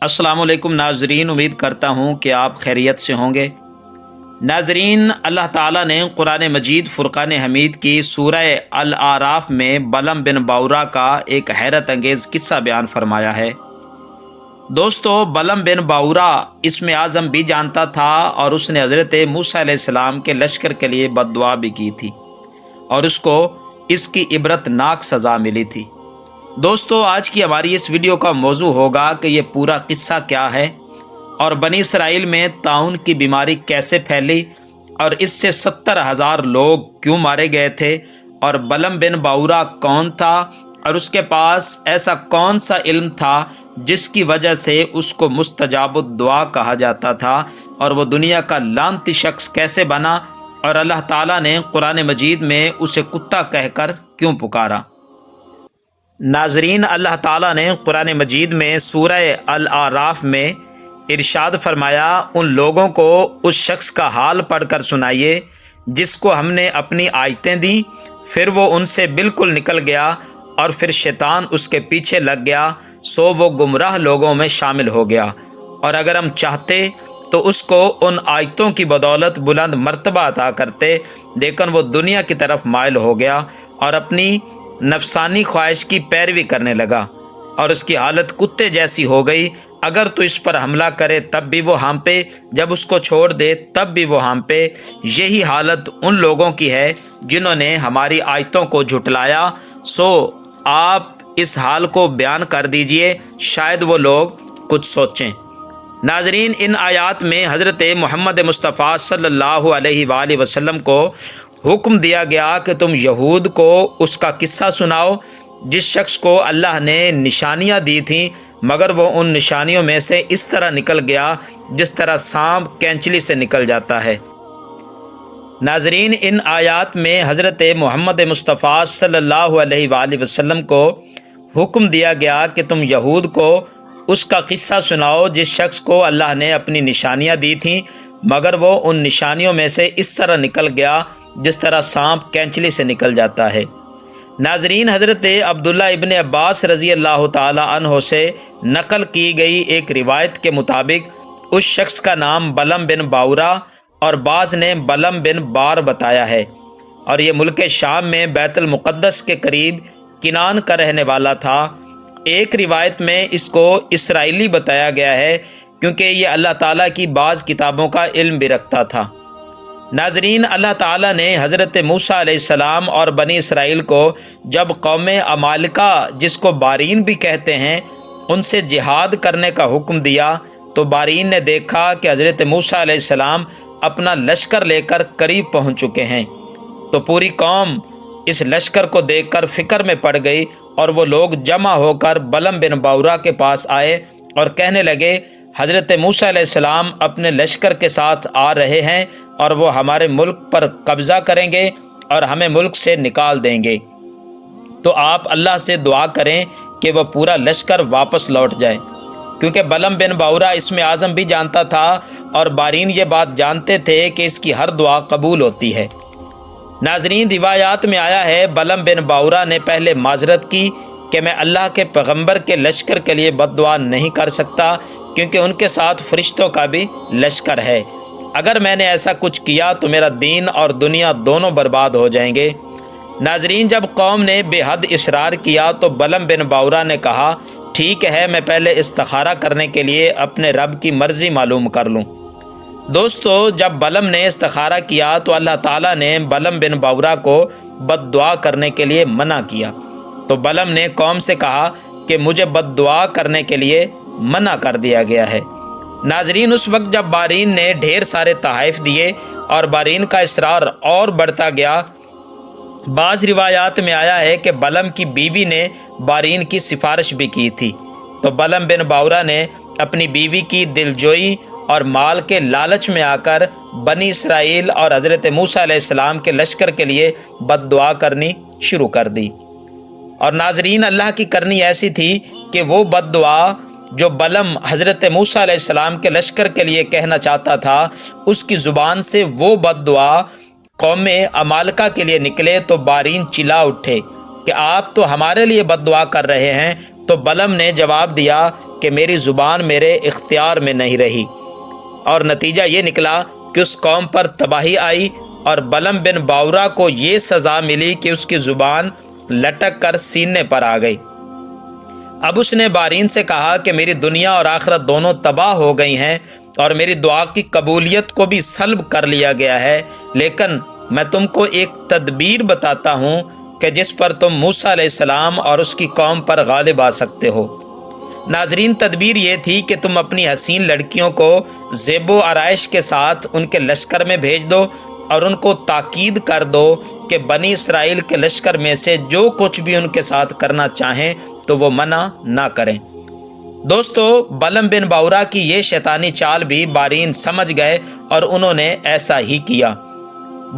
السلام علیکم ناظرین، امید کرتا ہوں کہ آپ خیریت سے ہوں گے۔ ناظرین، اللہ تعالیٰ نے قرآن مجید فرقان حمید کی سورہ الاعراف میں بلم بن باورا کا ایک حیرت انگیز قصہ بیان فرمایا ہے۔ دوستو، بلم بن باورا اسم اعظم بھی جانتا تھا اور اس نے حضرت موسیٰ علیہ السلام کے لشکر کے لیے بد دعا بھی کی تھی اور اس کو اس کی عبرت ناک سزا ملی تھی۔ دوستو، آج کی ہماری اس ویڈیو کا موضوع ہوگا کہ یہ پورا قصہ کیا ہے اور بنی اسرائیل میں طاعون کی بیماری کیسے پھیلی اور اس سے 70,000 لوگ کیوں مارے گئے تھے، اور بلم بن باورا کون تھا اور اس کے پاس ایسا کون سا علم تھا جس کی وجہ سے اس کو مستجاب الدعا کہا جاتا تھا، اور وہ دنیا کا لعنتی شخص کیسے بنا اور اللہ تعالیٰ نے قرآن مجید میں اسے کتا کہہ کر کیوں پکارا۔ ناظرین، اللہ تعالیٰ نے قرآن مجید میں سورہ الاعراف میں ارشاد فرمایا، ان لوگوں کو اس شخص کا حال پڑھ کر سنائیے جس کو ہم نے اپنی آیتیں دیں، پھر وہ ان سے بالکل نکل گیا اور پھر شیطان اس کے پیچھے لگ گیا، سو وہ گمراہ لوگوں میں شامل ہو گیا، اور اگر ہم چاہتے تو اس کو ان آیتوں کی بدولت بلند مرتبہ عطا کرتے، لیکن وہ دنیا کی طرف مائل ہو گیا اور اپنی نفسانی خواہش کی پیروی کرنے لگا، اور اس کی حالت کتے جیسی ہو گئی۔ اگر تو اس پر حملہ کرے تب بھی وہ ہانپے، جب اس کو چھوڑ دے تب بھی وہ ہانپے۔ یہی حالت ان لوگوں کی ہے جنہوں نے ہماری آیتوں کو جھٹلایا، سو آپ اس حال کو بیان کر دیجئے، شاید وہ لوگ کچھ سوچیں۔ ناظرین، ان آیات میں حضرت محمد مصطفیٰ صلی اللہ علیہ وآلہ وسلم کو حکم دیا گیا کہ تم یہود کو اس کا قصہ سناؤ جس شخص کو اللہ نے نشانیاں دی تھیں، مگر وہ ان نشانیوں میں سے اس طرح نکل گیا جس طرح سانپ کینچلی سے نکل جاتا ہے۔ ناظرین، ان آیات میں حضرت محمد مصطفیٰ صلی اللہ علیہ وآلہ وسلم کو حکم دیا گیا کہ تم یہود کو اس کا قصہ سناؤ جس شخص کو اللہ نے اپنی نشانیاں دی تھیں، مگر وہ ان نشانیوں میں سے اس طرح نکل گیا جس طرح سانپ کینچلی سے نکل جاتا ہے۔ ناظرین، حضرت عبداللہ ابن عباس رضی اللہ تعالی عنہ سے نقل کی گئی ایک روایت کے مطابق اس شخص کا نام بلم بن باورا اور بعض نے بلم بن بار بتایا ہے، اور یہ ملک شام میں بیت المقدس کے قریب کنان کا رہنے والا تھا۔ ایک روایت میں اس کو اسرائیلی بتایا گیا ہے کیونکہ یہ اللہ تعالیٰ کی بعض کتابوں کا علم بھی رکھتا تھا۔ ناظرین، اللہ تعالیٰ نے حضرت موسیٰ علیہ السلام اور بنی اسرائیل کو جب قوم عمالقہ، جس کو بارین بھی کہتے ہیں، ان سے جہاد کرنے کا حکم دیا تو بارین نے دیکھا کہ حضرت موسیٰ علیہ السلام اپنا لشکر لے کر قریب پہنچ چکے ہیں، تو پوری قوم اس لشکر کو دیکھ کر فکر میں پڑ گئی، اور وہ لوگ جمع ہو کر بلم بن باورا کے پاس آئے اور کہنے لگے، حضرت موسیٰ علیہ السلام اپنے لشکر کے ساتھ آ رہے ہیں اور وہ ہمارے ملک پر قبضہ کریں گے اور ہمیں ملک سے نکال دیں گے، تو آپ اللہ سے دعا کریں کہ وہ پورا لشکر واپس لوٹ جائے، کیونکہ بلم بن باورا اسم اعظم بھی جانتا تھا اور بارین یہ بات جانتے تھے کہ اس کی ہر دعا قبول ہوتی ہے۔ ناظرین، روایات میں آیا ہے بلم بن باورا نے پہلے معذرت کی کہ میں اللہ کے پیغمبر کے لشکر کے لیے بد دعا نہیں کر سکتا، کیونکہ ان کے ساتھ فرشتوں کا بھی لشکر ہے، اگر میں نے ایسا کچھ کیا تو میرا دین اور دنیا دونوں برباد ہو جائیں گے۔ ناظرین، جب قوم نے بے حد اصرار کیا تو بلم بن باورا نے کہا، ٹھیک ہے، میں پہلے استخارہ کرنے کے لیے اپنے رب کی مرضی معلوم کر لوں۔ دوستو، جب بلم نے استخارہ کیا تو اللہ تعالیٰ نے بلم بن باورا کو بد دعا کرنے کے لیے منع کیا، تو بلم نے قوم سے کہا کہ مجھے بد دعا کرنے کے لیے منع کر دیا گیا ہے۔ ناظرین، اس وقت جب بارین نے ڈھیر سارے تحائف دیے اور بارین کا اصرار اور بڑھتا گیا، بعض روایات میں آیا ہے کہ بلم کی بیوی نے بارین کی سفارش بھی کی تھی، تو بلم بن باورا نے اپنی بیوی کی دلجوئی اور مال کے لالچ میں آ کر بنی اسرائیل اور حضرت موسیٰ علیہ السلام کے لشکر کے لیے بد دعا کرنی شروع کر دی۔ اور ناظرین، اللہ کی کرنی ایسی تھی کہ وہ بد دعا جو بلم حضرت موسیٰ علیہ السلام کے لشکر کے لیے کہنا چاہتا تھا، اس کی زبان سے وہ بد دعا قوم عمالقہ کے لیے نکلے تو بارین چلا اٹھے کہ آپ تو ہمارے لیے بد دعا کر رہے ہیں۔ تو بلم نے جواب دیا کہ میری زبان میرے اختیار میں نہیں رہی، اور نتیجہ یہ نکلا کہ اس قوم پر تباہی آئی، اور بلم بن باورا کو یہ سزا ملی کہ اس کی زبان لٹک کر سینے پر آ گئی۔ اب اس نے بارین سے کہا کہ میری دنیا اور آخرت دونوں تباہ ہو گئی ہیں، اور میری دعا کی قبولیت کو بھی سلب کر لیا گیا ہے، لیکن میں تم کو ایک تدبیر بتاتا ہوں کہ جس پر تم موسیٰ علیہ السلام اور اس کی قوم پر غالب آ سکتے ہو۔ ناظرین، تدبیر یہ تھی کہ تم اپنی حسین لڑکیوں کو زیب و آرائش کے ساتھ ان کے لشکر میں بھیج دو، اور ان کو تاکید کر دو کہ بنی اسرائیل کے لشکر میں سے جو کچھ بھی ان کے ساتھ کرنا چاہیں تو وہ منع نہ کریں۔ دوستو، بلم بن باورا کی یہ شیطانی چال بھی بارین سمجھ گئے، اور انہوں نے ایسا ہی کیا۔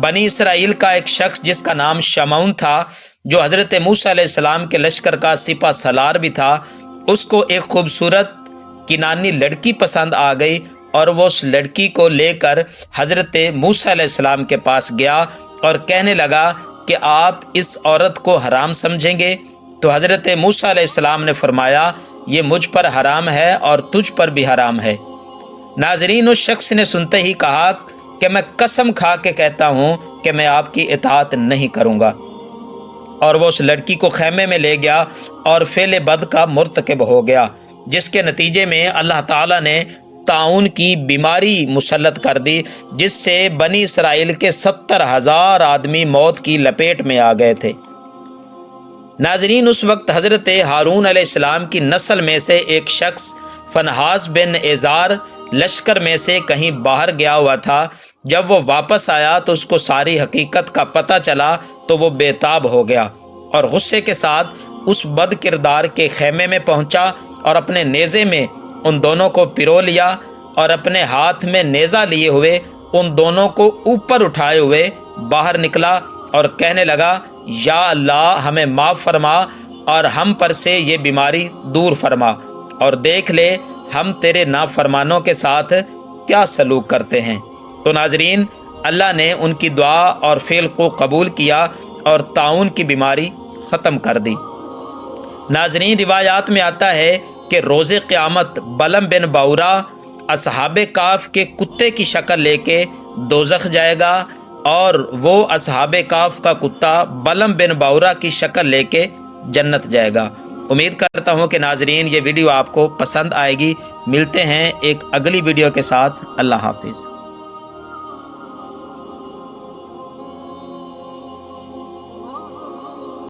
بنی اسرائیل کا ایک شخص جس کا نام شمعون تھا، جو حضرت موسیٰ علیہ السلام کے لشکر کا سپہ سالار بھی تھا، اس کو ایک خوبصورت کنانی لڑکی پسند آ گئی، اور وہ اس لڑکی کو لے کر حضرت موسیٰ علیہ السلام کے پاس گیا اور کہنے لگا کہ آپ اس عورت کو حرام سمجھیں گے؟ تو حضرت موسیٰ علیہ السلام نے فرمایا، یہ مجھ پر حرام ہے اور تجھ پر بھی حرام ہے۔ ناظرین، اس شخص نے سنتے ہی کہا کہ میں قسم کھا کے کہتا ہوں کہ میں آپ کی اطاعت نہیں کروں گا، اور وہ اس لڑکی کو خیمے میں لے گیا اور فعل بد کا مرتکب ہو گیا، جس کے نتیجے میں اللہ تعالیٰ نے طاعون کی بیماری مسلط کر دی، جس سے بنی اسرائیل کے 70,000 آدمی موت کی لپیٹ میں آ گئے تھے۔ ناظرین، اس وقت حضرت ہارون علیہ السلام کی نسل میں سے ایک شخص فنحاس بن ایزار لشکر میں سے کہیں باہر گیا ہوا تھا۔ جب وہ واپس آیا تو اس کو ساری حقیقت کا پتہ چلا تو وہ بے تاب ہو گیا، اور غصے کے ساتھ اس بد کردار کے خیمے میں پہنچا، اور اپنے نیزے میں ان دونوں کو پرو لیا، اور اپنے ہاتھ میں نیزہ لیے ہوئے ان دونوں کو اوپر اٹھائے ہوئے باہر نکلا، اور کہنے لگا، یا اللہ، ہمیں معاف فرما اور ہم پر سے یہ بیماری دور فرما، اور دیکھ لے ہم تیرے نافرمانوں کے ساتھ کیا سلوک کرتے ہیں۔ تو ناظرین، اللہ نے ان کی دعا اور فعل کو قبول کیا اور طاعون کی بیماری ختم کر دی۔ ناظرین، روایات میں آتا ہے کہ روز قیامت بلم بن باورا اصحاب کہف کے کتے کی شکل لے کے دوزخ جائے گا، اور وہ اصحاب کہف کا کتا بلم بن باورا کی شکل لے کے جنت جائے گا۔ امید کرتا ہوں کہ ناظرین یہ ویڈیو آپ کو پسند آئے گی۔ ملتے ہیں ایک اگلی ویڈیو کے ساتھ۔ اللہ حافظ۔